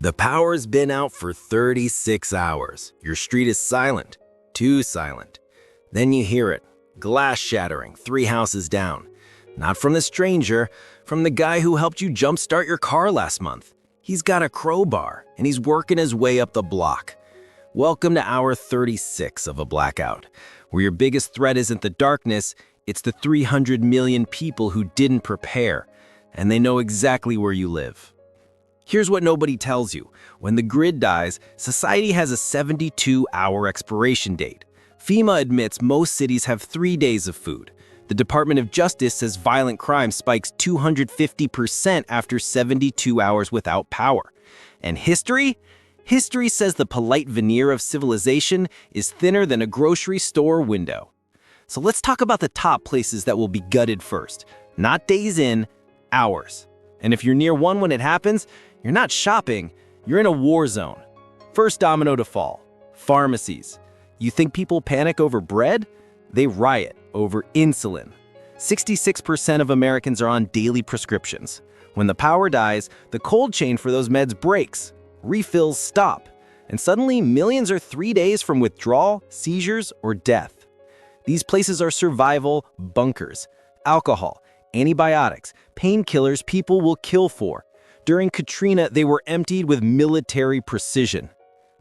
The power's been out for 36 hours. Your street is silent, too silent. Then you hear it, glass shattering, 3 houses down. Not from the stranger, from the guy who helped you jumpstart your car last month. He's got a crowbar, and he's working his way up the block. Welcome to hour 36 of a blackout, where your biggest threat isn't the darkness, it's the 300 million people who didn't prepare, and they know exactly where you live. Here's what nobody tells you. When the grid dies, society has a 72-hour expiration date. FEMA admits most cities have 3 days of food. The Department of Justice says violent crime spikes 250% after 72 hours without power. And history? History says the polite veneer of civilization is thinner than a grocery store window. So let's talk about the top places that will be gutted first. Not days in, hours. And if you're near one when it happens, you're not shopping, you're in a war zone. First domino to fall, pharmacies. You think people panic over bread? They riot over insulin. 66% of Americans are on daily prescriptions. When the power dies, the cold chain for those meds breaks. Refills stop. And suddenly, millions are 3 days from withdrawal, seizures, or death. These places are survival bunkers. Alcohol, antibiotics, painkillers people will kill for. During Katrina, they were emptied with military precision.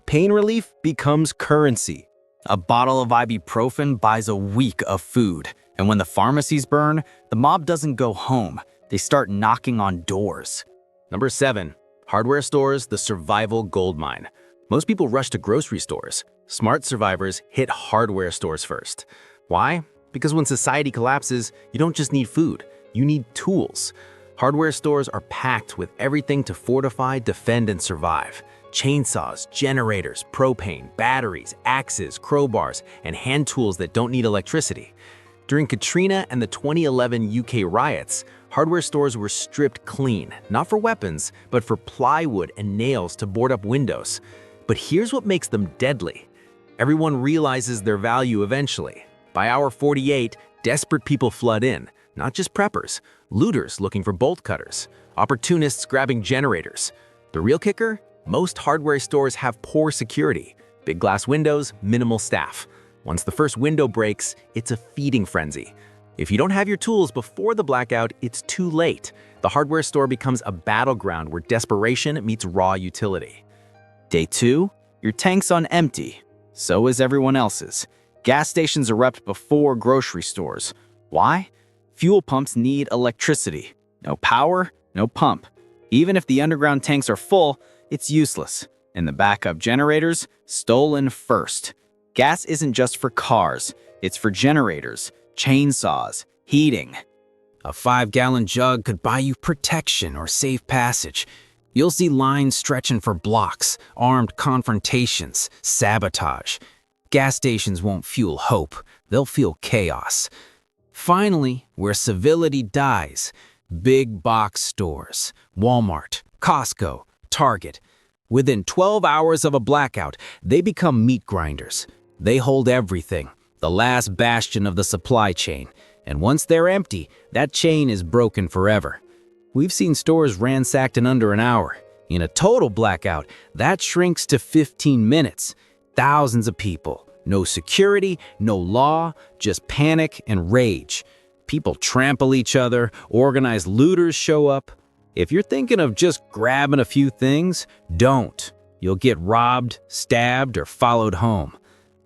Pain relief becomes currency. A bottle of ibuprofen buys a week of food. And when the pharmacies burn, the mob doesn't go home. They start knocking on doors. Number 7. Hardware stores, the survival goldmine. Most people rush to grocery stores. Smart survivors hit hardware stores first. Why? Because when society collapses, you don't just need food, you need tools. Hardware stores are packed with everything to fortify, defend, and survive. Chainsaws, generators, propane, batteries, axes, crowbars, and hand tools that don't need electricity. During Katrina and the 2011 UK riots, hardware stores were stripped clean, not for weapons, but for plywood and nails to board up windows. But here's what makes them deadly. Everyone realizes their value eventually. By hour 48, desperate people flood in, not just preppers, looters looking for bolt cutters, opportunists grabbing generators. The real kicker? Most hardware stores have poor security. Big glass windows, minimal staff. Once the first window breaks, it's a feeding frenzy. If you don't have your tools before the blackout, it's too late. The hardware store becomes a battleground where desperation meets raw utility. Day 2, your tank's on empty. So is everyone else's. Gas stations erupt before grocery stores. Why? Fuel pumps need electricity. No power, no pump. Even if the underground tanks are full, it's useless. And the backup generators, stolen first. Gas isn't just for cars, it's for generators, chainsaws, heating. A 5-gallon jug could buy you protection or safe passage. You'll see lines stretching for blocks, armed confrontations, sabotage. Gas stations won't fuel hope, they'll fuel chaos. Finally, where civility dies, big box stores, Walmart, Costco, Target. Within 12 hours of a blackout, they become meat grinders. They hold everything, the last bastion of the supply chain. And once they're empty, that chain is broken forever. We've seen stores ransacked in under an hour. In a total blackout, that shrinks to 15 minutes. Thousands of people. No security, no law, just panic and rage. People trample each other, organized looters show up. If you're thinking of just grabbing a few things, don't. You'll get robbed, stabbed, or followed home.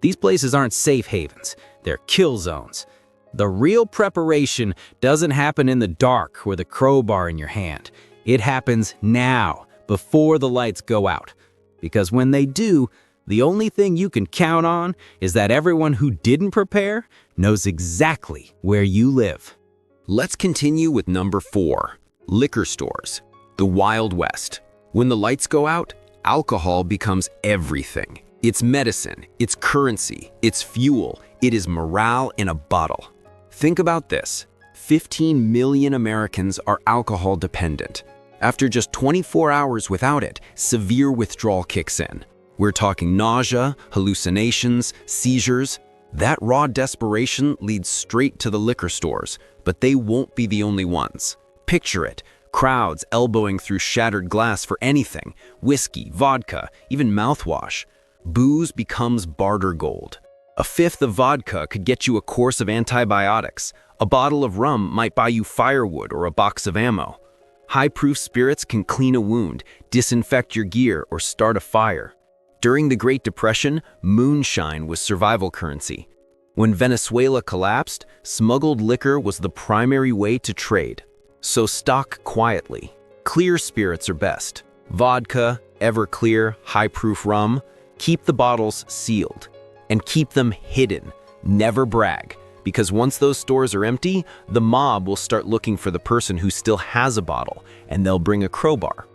These places aren't safe havens, they're kill zones. The real preparation doesn't happen in the dark with a crowbar in your hand. It happens now, before the lights go out. Because when they do, the only thing you can count on is that everyone who didn't prepare knows exactly where you live. Let's continue with number 4, liquor stores, the Wild West. When the lights go out, alcohol becomes everything. It's medicine, it's currency, it's fuel, it is morale in a bottle. Think about this. 15 million Americans are alcohol dependent. After just 24 hours without it, severe withdrawal kicks in. We're talking nausea, hallucinations, seizures. That raw desperation leads straight to the liquor stores, but they won't be the only ones. Picture it, Crowds elbowing through shattered glass for anything, whiskey, vodka, even mouthwash. Booze becomes barter gold. A fifth of vodka could get you a course of antibiotics. A bottle of rum might buy you firewood or a box of ammo. High-proof spirits can clean a wound, disinfect your gear, or start a fire. During the Great Depression, moonshine was survival currency. When Venezuela collapsed, smuggled liquor was the primary way to trade. So stock quietly. Clear spirits are best. Vodka, Everclear, high-proof rum. Keep the bottles sealed. And keep them hidden. Never brag. Because once those stores are empty, the mob will start looking for the person who still has a bottle, and they'll bring a crowbar.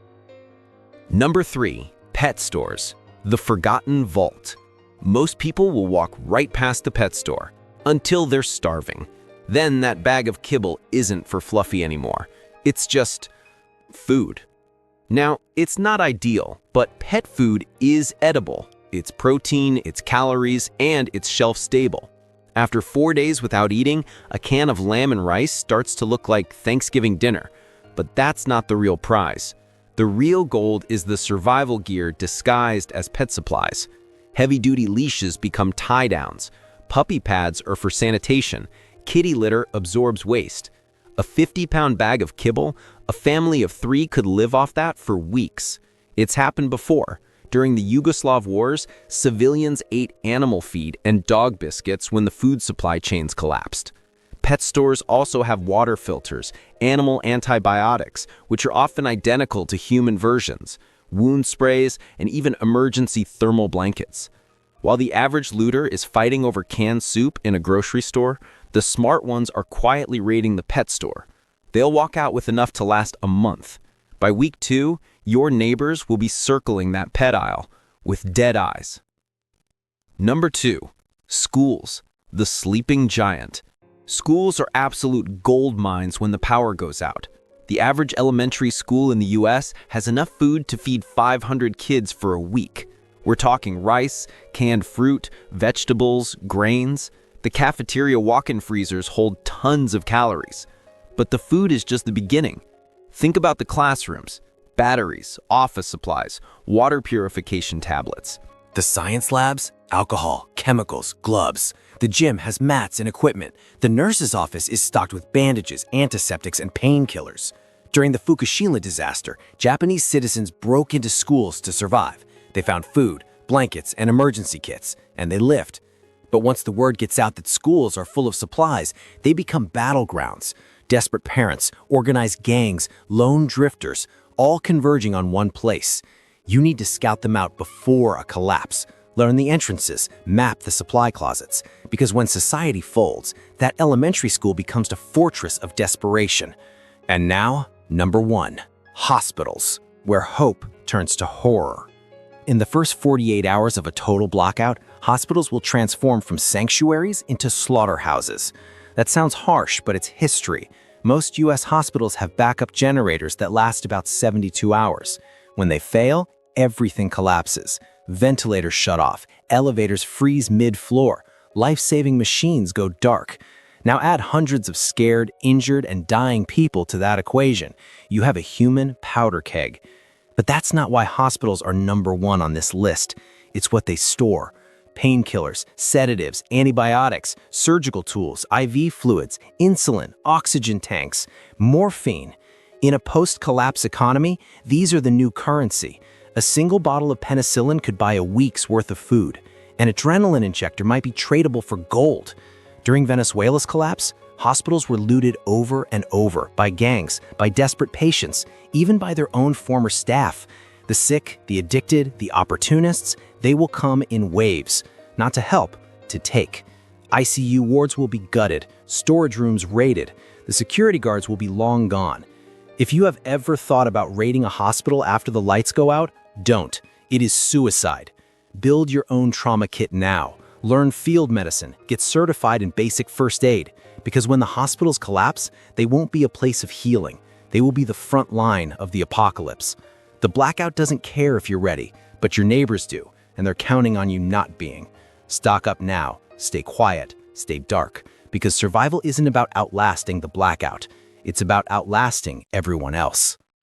Number 3, pet stores. The forgotten vault. Most people will walk right past the pet store until they're starving. Then that bag of kibble isn't for Fluffy anymore. It's just food. Now, it's not ideal, but pet food is edible. It's protein, it's calories, and it's shelf-stable. After 4 days without eating, a can of lamb and rice starts to look like Thanksgiving dinner. But that's not the real prize. The real gold is the survival gear disguised as pet supplies. Heavy-duty leashes become tie-downs. Puppy pads are for sanitation. Kitty litter absorbs waste. A 50-pound bag of kibble, a family of 3 could live off that for weeks. It's happened before. During the Yugoslav wars, civilians ate animal feed and dog biscuits when the food supply chains collapsed. Pet stores also have water filters, animal antibiotics, which are often identical to human versions, wound sprays, and even emergency thermal blankets. While the average looter is fighting over canned soup in a grocery store, the smart ones are quietly raiding the pet store. They'll walk out with enough to last a month. By week 2, your neighbors will be circling that pet aisle with dead eyes. Number 2, schools, the sleeping giant. Schools are absolute gold mines when the power goes out. The average elementary school in the US has enough food to feed 500 kids for a week. We're talking rice, canned fruit, vegetables, grains. The cafeteria walk-in freezers hold tons of calories. But the food is just the beginning. Think about the classrooms, batteries, office supplies, water purification tablets. The science labs, alcohol, chemicals, gloves. The gym has mats and equipment. The nurse's office is stocked with bandages, antiseptics, and painkillers. During the Fukushima disaster, Japanese citizens broke into schools to survive. They found food, blankets, and emergency kits, and they lived. But once the word gets out that schools are full of supplies, they become battlegrounds. Desperate parents, organized gangs, lone drifters, all converging on one place. You need to scout them out before a collapse. Learn the entrances, map the supply closets. Because when society folds, that elementary school becomes a fortress of desperation. And now, number 1, hospitals, where hope turns to horror. In the first 48 hours of a total blackout, hospitals will transform from sanctuaries into slaughterhouses. That sounds harsh, but it's history. Most US hospitals have backup generators that last about 72 hours. When they fail, everything collapses. Ventilators shut off, elevators freeze mid-floor, life-saving machines go dark. Now add hundreds of scared, injured, and dying people to that equation. You have a human powder keg. But that's not why hospitals are number 1 on this list. It's what they store. Painkillers, sedatives, antibiotics, surgical tools, IV fluids, insulin, oxygen tanks, morphine. In a post-collapse economy, these are the new currency. A single bottle of penicillin could buy a week's worth of food. An adrenaline injector might be tradable for gold. During Venezuela's collapse, hospitals were looted over and over by gangs, by desperate patients, even by their own former staff. The sick, the addicted, the opportunists, they will come in waves, not to help, to take. ICU wards will be gutted, storage rooms raided. The security guards will be long gone. If you have ever thought about raiding a hospital after the lights go out, don't. It is suicide. Build your own trauma kit now. Learn field medicine. Get certified in basic first aid. Because when the hospitals collapse, they won't be a place of healing. They will be the front line of the apocalypse. The blackout doesn't care if you're ready, but your neighbors do, and they're counting on you not being. Stock up now, stay quiet, stay dark, because survival isn't about outlasting the blackout. It's about outlasting everyone else.